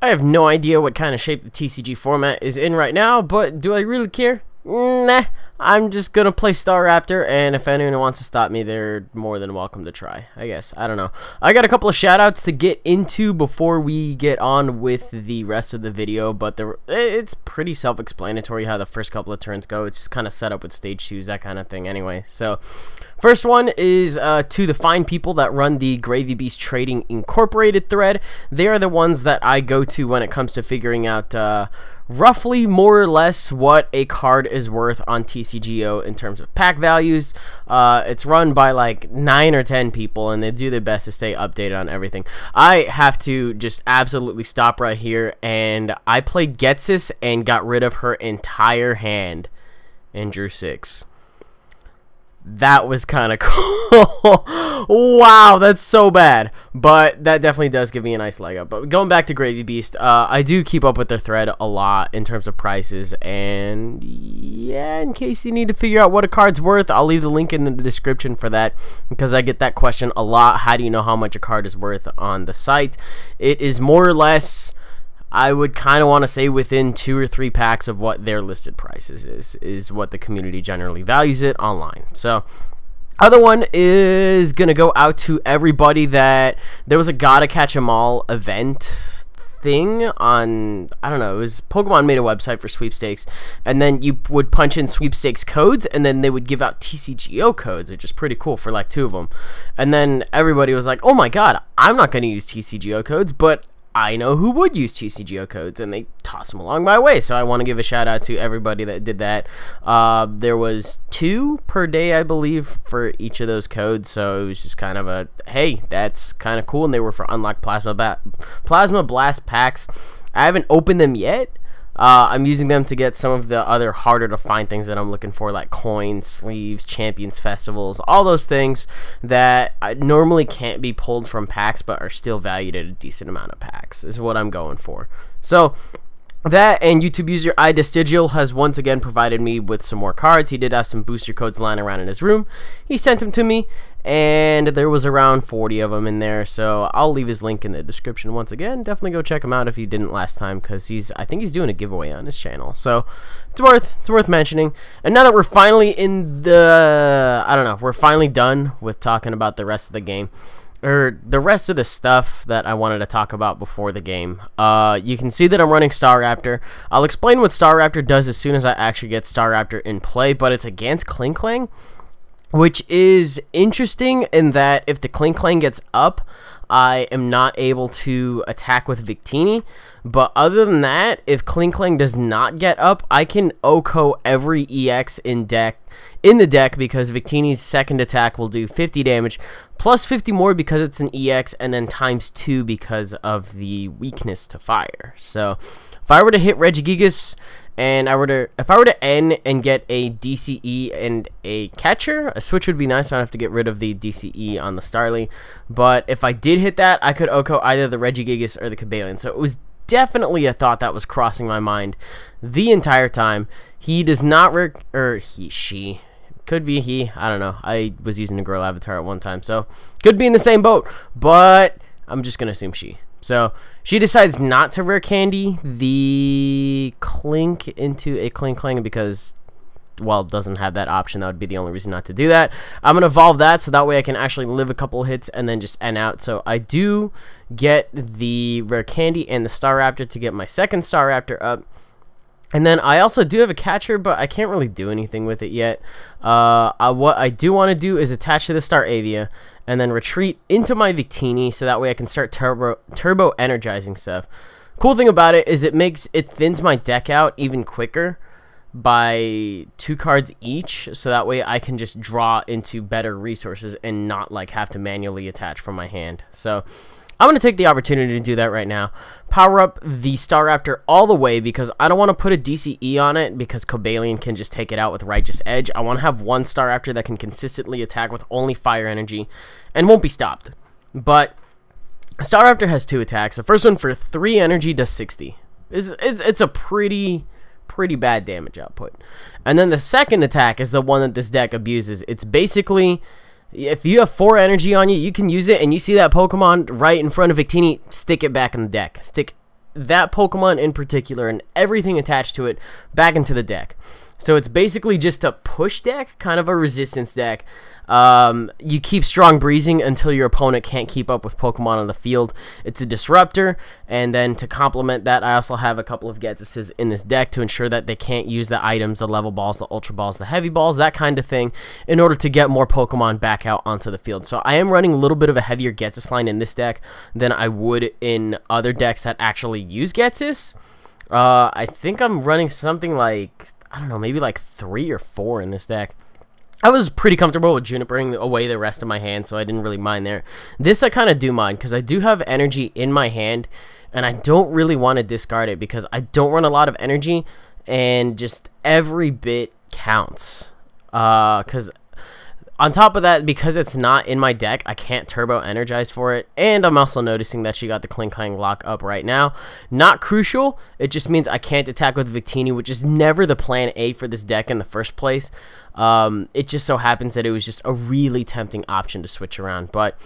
I have no idea what kind of shape the TCG format is in right now, but do I really care? Nah, I'm just gonna play Staraptor, and if anyone wants to stop me, they're more than welcome to try, I guess. I don't know. I got a couple of shoutouts to get into before we get on with the rest of the video, but it's pretty self-explanatory how the first couple of turns go. It's just kind of set up with stage 2s, that kind of thing anyway. So, first one is to the fine people that run the Gravy Beast Trading Incorporated thread. They are the ones that I go to when it comes to figuring out roughly more or less what a card is worth on TCGO in terms of pack values. It's run by like 9 or 10 people, and they do their best to stay updated on everything. I have to just absolutely stop right here, and I played Getsis and got rid of her entire hand and drew 6. That was kind of cool. Wow, that's so bad. But that definitely does give me a nice leg up. But going back to Gravy Beast, I do keep up with their thread a lot in terms of prices. And yeah, in case you need to figure out what a card's worth, I'll leave the link in the description for that, because I get that question a lot. How do you know how much a card is worth on the site? It is more or less, I would kind of want to say, within 2 or 3 packs of what their listed prices is what the community generally values it online. So, other one is going to go out to everybody that there was a Gotta Catch 'Em All event thing on, I don't know, it was Pokemon made a website for sweepstakes, and then you would punch in sweepstakes codes, and then they would give out TCGO codes, which is pretty cool for like 2 of them. And then everybody was like, oh my god, I'm not going to use TCGO codes, but I know who would use TCGO codes, and they toss them along my way. So I want to give a shout out to everybody that did that. There was 2 per day, I believe, for each of those codes. So it was just kind of a, hey, that's kind of cool. And they were for unlocked Plasma Blast packs. I haven't opened them yet. I'm using them to get some of the other harder to find things that I'm looking for, like coins, sleeves, champions, festivals, all those things that normally can't be pulled from packs but are still valued at a decent amount of packs is what I'm going for. So that, and YouTube user iDestigial has once again provided me with some more cards. He did have some booster codes lying around in his room. He sent them to me, and there was around 40 of them in there, so I'll leave his link in the description once again. Definitely go check him out if you didn't last time, because I think he's doing a giveaway on his channel, so it's worth mentioning. And now that we're finally in the, I don't know, we're finally done with talking about the rest of the game, or the rest of the stuff that I wanted to talk about before the game. You can see that I'm running Staraptor. I'll explain what Staraptor does as soon as I actually get Staraptor in play, but it's against Klinklang, which is interesting in that if the Klinklang gets up, I am not able to attack with Victini. But other than that, if Klinklang does not get up, I can OHKO every EX in the deck, because Victini's second attack will do 50 damage, plus 50 more because it's an EX, and then times 2 because of the weakness to fire. So if I were to hit Regigigas, and if I were to N and get a DCE and a catcher, a switch would be nice. I don't have to get rid of the DCE on the Starly. But if I did hit that, I could OHKO either the Regigigas or the Cobalion. So it was definitely a thought that was crossing my mind the entire time. He does not she. Could be he. I don't know. I was using a girl avatar at one time, so could be in the same boat. But I'm just going to assume she. So she decides not to rare candy the Klink into a Klinklang because, well, it doesn't have that option. That would be the only reason not to do that. I'm going to evolve that so that way I can actually live a couple of hits and then just end out. So I do get the rare candy and the Staraptor to get my second Staraptor up. And then I also do have a catcher, but I can't really do anything with it yet. What I do want to do is attach to the Staravia and then retreat into my Victini so that way I can start turbo energizing stuff. Cool thing about it is it thins my deck out even quicker by 2 cards each, so that way I can just draw into better resources and not like have to manually attach from my hand. So I'm going to take the opportunity to do that right now. Power up the Staraptor all the way because I don't want to put a DCE on it because Cobalion can just take it out with Righteous Edge. I want to have one Staraptor that can consistently attack with only fire energy and won't be stopped. But Staraptor has 2 attacks. The first one for 3 energy does 60. It's a pretty bad damage output. And then the second attack is the one that this deck abuses. It's basically, if you have 4 energy on you, you can use it, and you see that Pokemon right in front of Victini, stick it back in the deck. Stick that Pokemon in particular and everything attached to it back into the deck. So it's basically just a push deck, kind of a resistance deck. You keep strong breezing until your opponent can't keep up with Pokemon on the field. It's a disruptor, and then to complement that, I also have a couple of Getsuses in this deck to ensure that they can't use the items, the level balls, the ultra balls, the heavy balls, that kind of thing, in order to get more Pokemon back out onto the field. So I am running a little bit of a heavier Getsus line in this deck than I would in other decks that actually use Getsus. I think I'm running something like, I don't know, maybe like 3 or 4 in this deck. I was pretty comfortable with Junipering away the rest of my hand, so I didn't really mind there. This I kind of do mind, because I do have energy in my hand, and I don't really want to discard it, because I don't run a lot of energy, and just every bit counts. Because on top of that, because it's not in my deck, I can't turbo energize for it. And I'm also noticing that she got the Kling Klang lock up right now. Not crucial. It just means I can't attack with Victini, which is never the plan A for this deck in the first place. It just so happens that it was just a really tempting option to switch around. But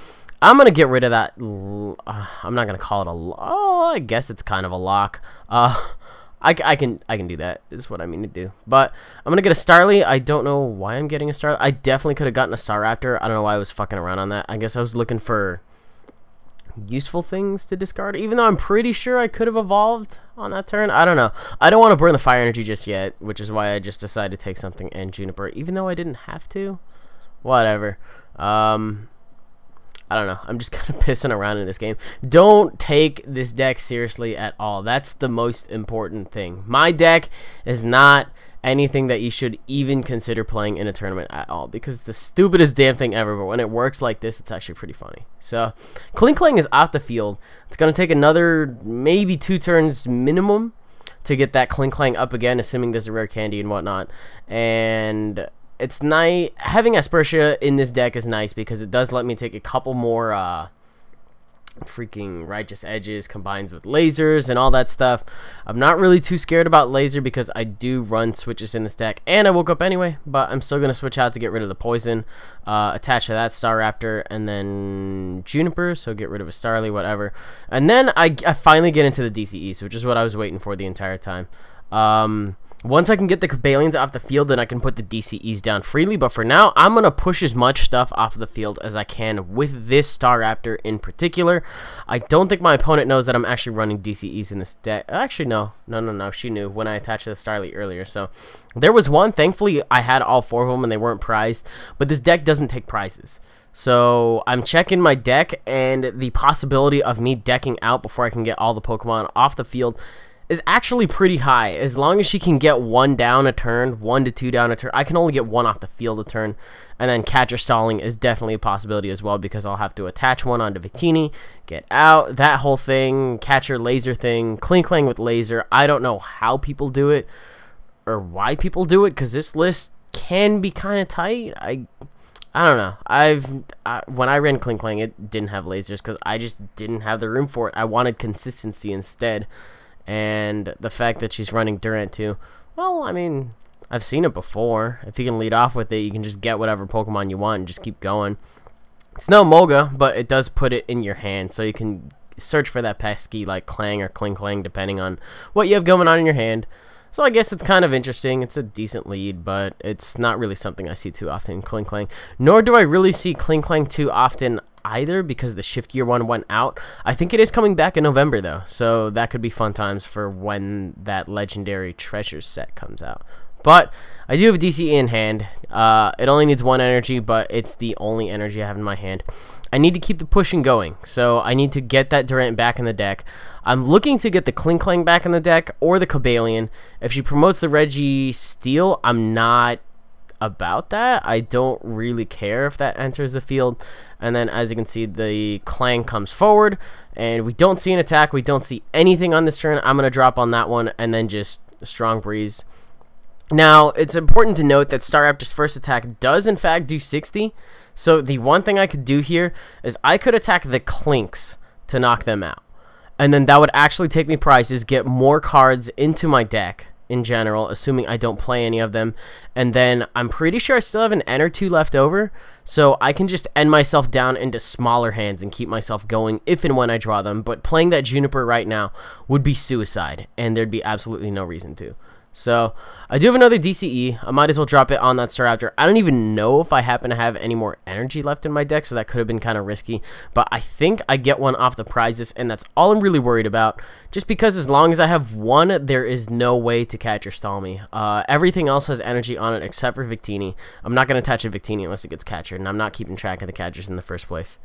I'm going to get rid of that. I'm not going to call it a lock. Oh, I guess it's kind of a lock. I can do that, is what I mean to do. But I'm going to get a Starly. I don't know why I'm getting a Starly. I definitely could have gotten a Staraptor. I don't know why I was fucking around on that. I guess I was looking for useful things to discard, even though I'm pretty sure I could have evolved on that turn. I don't know. I don't want to burn the fire energy just yet, which is why I just decided to take something and Juniper, even though I didn't have to. Whatever. I don't know. I'm just kind of pissing around in this game. Don't take this deck seriously at all. That's the most important thing. My deck is not anything that you should even consider playing in a tournament at all, because it's the stupidest damn thing ever, but when it works like this, it's actually pretty funny. So Kling Klang is off the field. It's going to take another maybe 2 turns minimum to get that Kling Klang up again, assuming there's a rare candy and whatnot. And it's nice having Aspersia in this deck is nice, because it does let me take a couple more freaking Righteous Edges combines with lasers and all that stuff. I'm not really too scared about laser, because I do run switches in this deck, and I woke up anyway, but I'm still going to switch out to get rid of the poison, attach to that Staraptor, and then Juniper, so get rid of a Starly, whatever. And then I finally get into the DCEs, which is what I was waiting for the entire time. Once I can get the Cobalions off the field, then I can put the DCEs down freely. But for now, I'm going to push as much stuff off of the field as I can with this Staraptor in particular. I don't think my opponent knows that I'm actually running DCEs in this deck. Actually, no. She knew when I attached to the Starly earlier. So there was one. Thankfully, I had all 4 of them and they weren't prized. But this deck doesn't take prizes. So I'm checking my deck, and the possibility of me decking out before I can get all the Pokemon off the field is actually pretty high. As long as she can get 1 down a turn, 1 to 2 down a turn. I can only get 1 off the field a turn, and then catcher stalling is definitely a possibility as well, because I'll have to attach 1 onto Victini, get out, that whole thing, catcher laser thing, Kling Klang with laser. I don't know how people do it or why people do it, because this list can be kind of tight. I don't know. When I ran Kling Klang, it didn't have lasers because I just didn't have the room for it. I wanted consistency instead. And the fact that she's running Durant too, well, I mean, I've seen it before. If you can lead off with it, you can just get whatever Pokemon you want and just keep going. It's no Moga, but it does put it in your hand, so you can search for that pesky like Clang or Kling Klang depending on what you have going on in your hand. So I guess it's kind of interesting. It's a decent lead, but it's not really something I see too often in Kling Klang. Nor do I really see Kling Klang too often either, because the Shift Gear one went out. I think it is coming back in November though, so that could be fun times for when that Legendary Treasures set comes out. But I do have a DC in hand. It only needs 1 energy, but it's the only energy I have in my hand. I need to keep the pushing going, so I need to get that Durant back in the deck. I'm looking to get the Kling Klang back in the deck, or the Cobalion. If she promotes the Registeel, I'm not about that. I don't really care if that enters the field. And then, as you can see, the Clang comes forward, and we don't see an attack. We don't see anything on this turn. I'm going to drop on that one, and then just a Strong Breeze. Now, it's important to note that Staraptor's first attack does, in fact, do 60. So the one thing I could do here is I could attack the Clinks to knock them out. And then that would actually take me prizes, get more cards into my deck in general, assuming I don't play any of them. And then I'm pretty sure I still have an N or 2 left over, so I can just end myself down into smaller hands and keep myself going if and when I draw them. But playing that Juniper right now would be suicide, and there'd be absolutely no reason to. So I do have another DCE. I might as well drop it on that Staraptor. I don't even know if I happen to have any more energy left in my deck, so that could have been kind of risky. But I think I get one off the prizes, and that's all I'm really worried about. Just because as long as I have one, there is no way to catch or stall me. Everything else has energy on it except for Victini. I'm not going to touch a Victini unless it gets catchered, and I'm not keeping track of the catchers in the first place.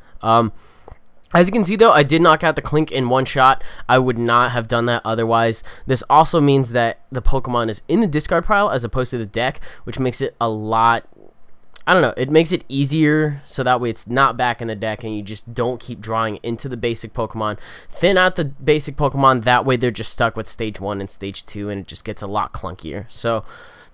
As you can see, though, I did knock out the Clink in one shot. I would not have done that otherwise. This also means that the Pokemon is in the discard pile as opposed to the deck, which makes it a lot... I don't know. It makes it easier, so that way it's not back in the deck and you just don't keep drawing into the basic Pokemon. Thin out the basic Pokemon. That way they're just stuck with Stage 1 and Stage 2, and it just gets a lot clunkier. So,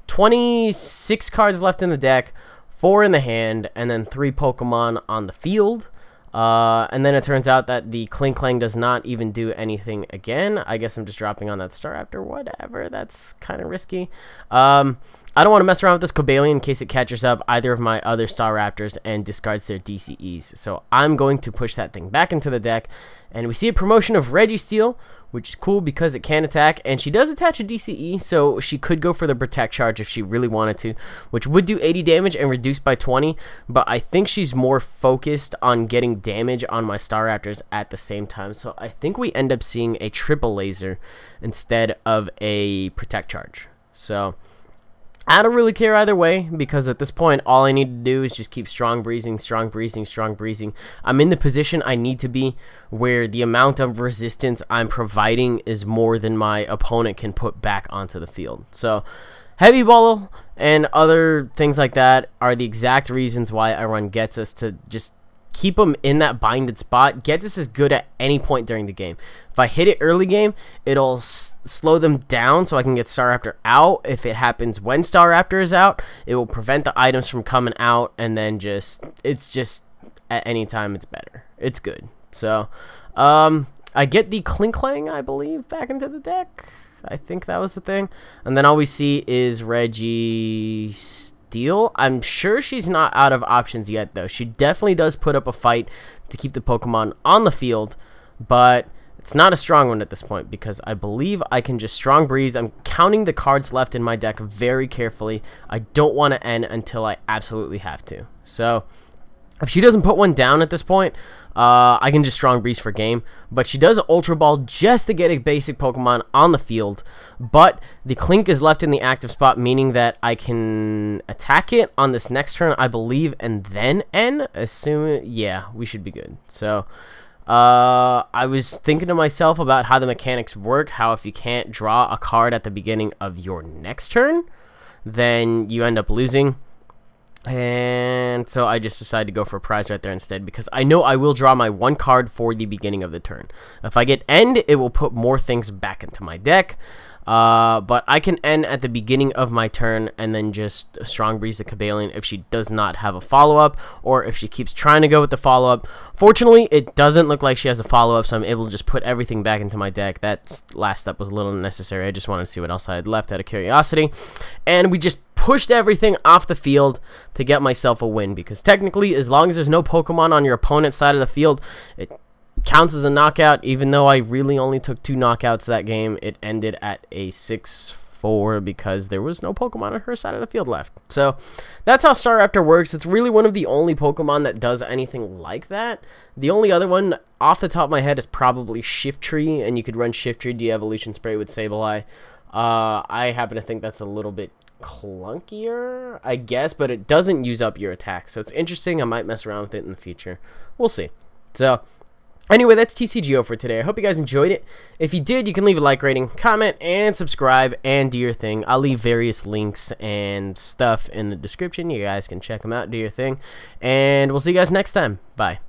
26 cards left in the deck, 4 in the hand, and then 3 Pokemon on the field. And then it turns out that the Clink Clang does not even do anything again. I guess I'm just dropping on that Staraptor. Whatever. That's kind of risky. I don't want to mess around with this Cobalion in case it catches up either of my other Staraptors and discards their DCEs. So I'm going to push that thing back into the deck. And we see a promotion of Registeel, which is cool because it can attack, and she does attach a DCE, so she could go for the Protect Charge if she really wanted to, which would do 80 damage and reduce by 20, but I think she's more focused on getting damage on my Staraptors at the same time, so I think we end up seeing a triple laser instead of a Protect Charge. So I don't really care either way, because at this point, all I need to do is just keep strong breezing, strong breezing, strong breezing. I'm in the position I need to be, where the amount of resistance I'm providing is more than my opponent can put back onto the field. So, Heavy Ball and other things like that are the exact reasons why I run Getsus, to just keep them in that binded spot. Getsus is good at any point during the game. If I hit it early game, it'll slow them down so I can get Staraptor out. If it happens when Staraptor is out, it will prevent the items from coming out, and then it's just at any time it's better. It's good. So, I get the Clink Clang, I believe, back into the deck. I think that was the thing. And then all we see is Registeel. I'm sure she's not out of options yet, though. She definitely does put up a fight to keep the Pokemon on the field, but it's not a strong one at this point because I believe I can just Strong Breeze. I'm counting the cards left in my deck very carefully. I don't want to end until I absolutely have to. So if she doesn't put one down at this point, I can just Strong Breeze for game, but she does Ultra Ball just to get a basic Pokemon on the field, but the Clink is left in the active spot, meaning that I can attack it on this next turn, I believe, and then end, yeah, we should be good. So, I was thinking to myself about how the mechanics work, how if you can't draw a card at the beginning of your next turn, then you end up losing. And so I just decided to go for a prize right there instead, because I know I will draw my one card for the beginning of the turn. If I get end, it will put more things back into my deck. But I can end at the beginning of my turn and then just Strong Breeze the Cobalion if she does not have a follow-up, or if she keeps trying to go with the follow-up. Fortunately, it doesn't look like she has a follow-up, so I'm able to just put everything back into my deck. That last step was a little unnecessary. I just wanted to see what else I had left out of curiosity. And we just pushed everything off the field to get myself a win, because technically, as long as there's no Pokemon on your opponent's side of the field, it counts as a knockout. Even though I really only took 2 knockouts that game, it ended at a 6-4 because there was no Pokemon on her side of the field left. So that's how Staraptor works. It's really one of the only Pokemon that does anything like that. The only other one off the top of my head is probably Shiftry, and you could run Shiftry De-Evolution Spray with Sableye. I happen to think that's a little bit clunkier, I guess, but it doesn't use up your attack, so it's interesting. I might mess around with it in the future. We'll see. So anyway, that's TCGO for today. I hope you guys enjoyed it. If you did, you can leave a like rating, comment, and subscribe, and do your thing. I'll leave various links and stuff in the description. You guys can check them out, do your thing, and we'll see you guys next time. Bye.